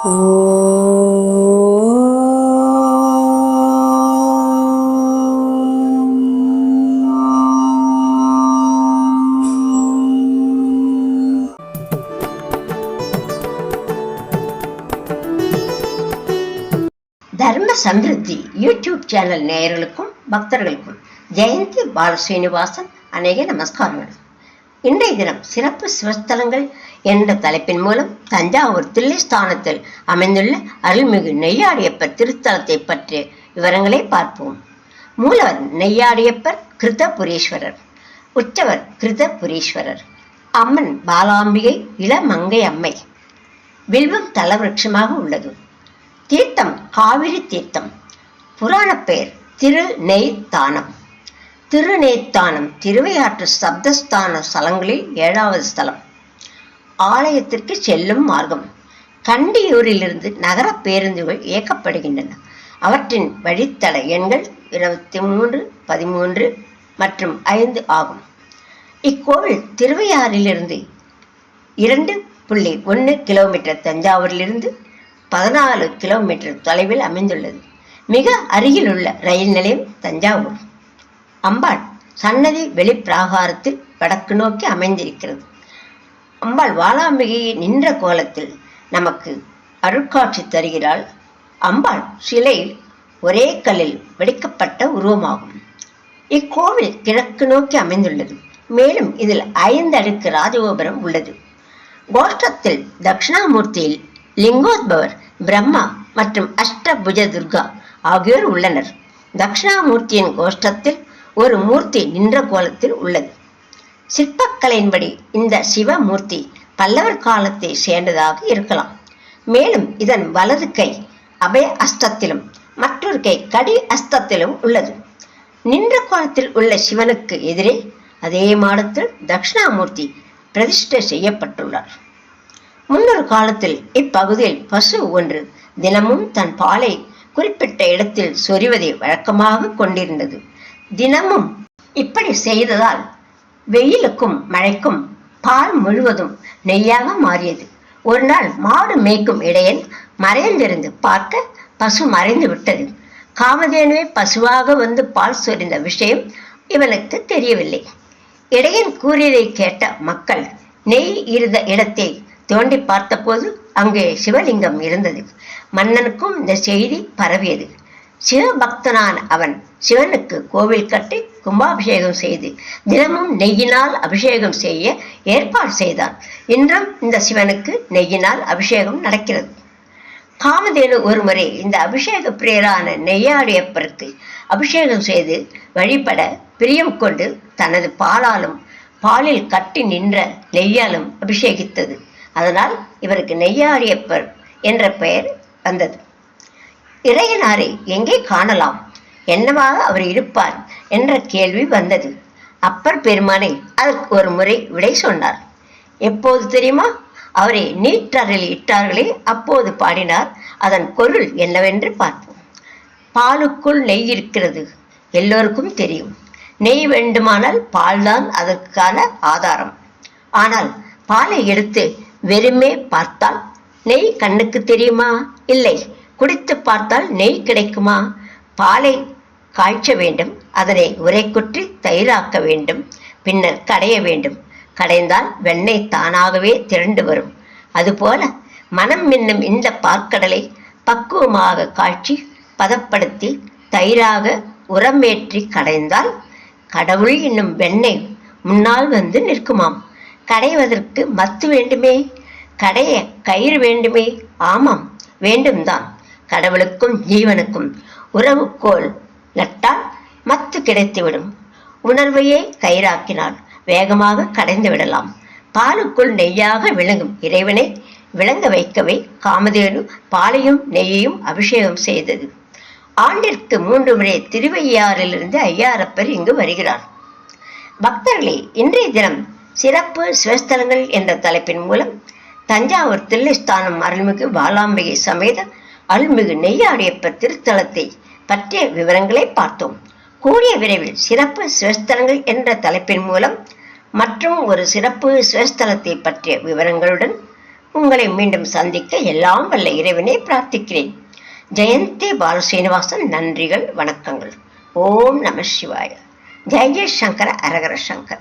தர்ம Samriddhi YouTube channel நேயர்களுக்கும் பக்தர்களுக்கும் ஜெயந்தி பாலஸ்ரீனிவாசன் அநேக நமஸ்காரங்கள். இன்றைய தினம் சிறப்பு சிவஸ்தலங்கள் என்ற தலைப்பின் மூலம் தஞ்சாவூர் தில்லை ஸ்தானத்தில் அமைந்துள்ள அருள்மிகு நெய்யாடியப்பர் திருத்தலத்தை பற்றிய விவரங்களை பார்ப்போம். மூலவர் நெய்யாடியப்பர் கிருதபுரீஸ்வரர், உற்சவர் கிருதபுரீஸ்வரர், அம்மன் பாலாம்பிகை இளமங்கை அம்மை. வில்வம் தலவிருட்சமாக உள்ளது. தீர்த்தம் காவிரி தீர்த்தம். புராண பெயர் திருநெய்த்தானம். திருநெய்த்தானம் திருவையாற்று சப்தஸ்தான ஸ்தலங்களில் 7வது ஸ்தலம். ஆலயத்திற்கு செல்லும் மார்க்கம். கண்டியூரிலிருந்து நகர பேருந்துகள் இயக்கப்படுகின்றன. அவற்றின் வழித்தட எண்கள் 23, 13 மற்றும் 5 ஆகும். இக்கோவில் திருவையாறிலிருந்து 2.1 கிலோமீட்டர், தஞ்சாவூரிலிருந்து 14 கிலோமீட்டர் தொலைவில் அமைந்துள்ளது. மிக அருகில் உள்ள ரயில் நிலையம் தஞ்சாவூர். அம்பாள் சன்னதி வெளிப்பிராகாரத்தில் வடக்கு நோக்கி அமைந்திருக்கிறது. அம்பாள் வாலாம்பிகையை நின்ற கோலத்தில் நமக்கு அருட்காட்சி தருகிறாள். அம்பாள் சிலை ஒரே கல்லில் வெடிக்கப்பட்ட உருவமாகும். இக்கோவில் கிழக்கு நோக்கி அமைந்துள்ளது. மேலும் இதில் 5 அடுக்கு ராஜகோபுரம் உள்ளது. கோஷ்டத்தில் தட்சிணாமூர்த்தியில் லிங்கோத்பவர் பிரம்மா மற்றும் அஷ்டபுஜ துர்கா ஆகியோர் உள்ளனர். தட்சிணாமூர்த்தியின் கோஷ்டத்தில் ஒரு மூர்த்தி நின்ற கோலத்தில் உள்ளது. சிற்பக்கலையின்படி இந்த சிவமூர்த்தி பல்லவர் காலத்தை சேர்ந்ததாக இருக்கலாம். மேலும் இதன் வலது கை அபய அஸ்தத்திலும் மற்றொரு கை கடி அஸ்தத்திலும் உள்ளது. நின்ற கோலத்தில் உள்ள சிவனுக்கு எதிரே அதே மாடத்தில் தட்சிணாமூர்த்தி பிரதிஷ்டை செய்யப்பட்டுள்ளார். முன்னொரு காலத்தில் இப்பகுதியில் பசு ஒன்று தினமும் தன் பாலை குறிப்பிட்ட இடத்தில் சொரிவதை வழக்கமாக கொண்டிருந்தது. தினமும் இப்படி செய்ததால் வெயிலுக்கும் மழைக்கும் பால் முழுவதும் நெய்யாக மாறியது. ஒரு நாள் மாடு மேய்க்கும் இடையன் மறைந்திருந்து பார்க்க பசு மறைந்து விட்டது. காமதேனுவே பசுவாக வந்து பால் சொரிந்த விஷயம் இவனுக்கு தெரியவில்லை. இடையன் கூறியதை கேட்ட மக்கள் நெய் இருந்த இடத்தை தோண்டி பார்த்தபோது அங்கே சிவலிங்கம் இருந்தது. மன்னனுக்கும் இந்த செய்தி பரவியது. சிவபக்தனான அவன் சிவனுக்கு கோவில் கட்டி கும்பாபிஷேகம் செய்து தினமும் நெய்யினால் அபிஷேகம் செய்ய ஏற்பாடு செய்தான். இன்றும் இந்த சிவனுக்கு நெய்யினால் அபிஷேகம் நடக்கிறது. காமதேனு ஒருமுறை இந்த அபிஷேக பிரியரான நெய்யாடியப்பருக்கு அபிஷேகம் செய்து வழிபட பிரியம் கொண்டு தனது பாலாலும் பாலில் கட்டி நின்ற நெய்யாலும் அபிஷேகித்தது. அதனால் இவருக்கு நெய்யாடியப்பர் என்ற பெயர் வந்தது. இறையனாரை எங்கே காணலாம், என்னவாக அவர் இருப்பார் என்ற கேள்வி வந்தது. அப்பர் பெருமானை அதற்கு ஒரு முறை விடை சொன்னார். எப்போது தெரியுமா? அவரை நீற்றறையில் இட்டார்களே அப்போது பாடினார். அதன் பொருள் என்னவென்று பார்ப்போம். பாலுக்குள் நெய் இருக்கிறது, எல்லோருக்கும் தெரியும். நெய் வேண்டுமானால் பால்தான் அதற்கான ஆதாரம். ஆனால் பாலை எடுத்து வெறுமே பார்த்தால் நெய் கண்ணுக்கு தெரியுமா? இல்லை. குடித்து பார்த்தால் நெய் கிடைக்குமா? பாலை காய்ச்ச வேண்டும், அதனை உரைக்குற்றி தயிராக்க வேண்டும், பின்னர் கடைய வேண்டும். கடைந்தால் வெண்ணெய் தானாகவே திரண்டு வரும். அதுபோல மனம் என்னும் இந்த பார்க்கடலை பக்குவமாக காய்ச்சி பதப்படுத்தி தயிராக உரமேற்றி கடைந்தால் கடவுள் என்னும் வெண்ணெய் முன்னால் வந்து நிற்குமாம். கடைவதற்கு மத்து வேண்டுமே, கடைய கயிறு வேண்டுமே. ஆமாம், வேண்டும்தான். கடவுளுக்கும் ஜீவனுக்கும் உறவுக்கோள் நட்டால் மத்து கிடைத்துவிடும். உணர்வையே கயிறாக்கினால் வேகமாக கடைந்து விடலாம். பாலுக்குள் நெய்யாக விளங்கும் இறைவனை விளங்க வைக்கவே காமதேனு பாலையும் நெய்யையும் அபிஷேகம் செய்தது. ஆண்டிற்கு 3 முறை திருவையாறிலிருந்து ஐயாரப்பர் இங்கு வருகிறார். பக்தர்களே, இன்றைய தினம் சிறப்பு சிவஸ்தலங்கள் என்ற தலைப்பின் மூலம் தஞ்சாவூர் தில்லை ஸ்தானம் அருள்மிகு பாலாம்பிகை சமேத அருள்மிகு நெய்யாடியப்பர் திருத்தலத்தை பற்றிய விவரங்களை பார்த்தோம். கூடிய விரைவில் சிறப்பு சிவஸ்தலங்கள் என்ற தலைப்பின் மூலம் மற்றும் ஒரு சிறப்பு சிவஸ்தலத்தை பற்றிய விவரங்களுடன் உங்களை மீண்டும் சந்திக்க எல்லாம் வல்ல இறைவனை பிரார்த்திக்கிறேன். ஜெயந்தி பாலசீனிவாசன். நன்றிகள், வணக்கங்கள். ஓம் நம சிவாய. ஜெய ஜெய சங்கர, அரகர சங்கர்.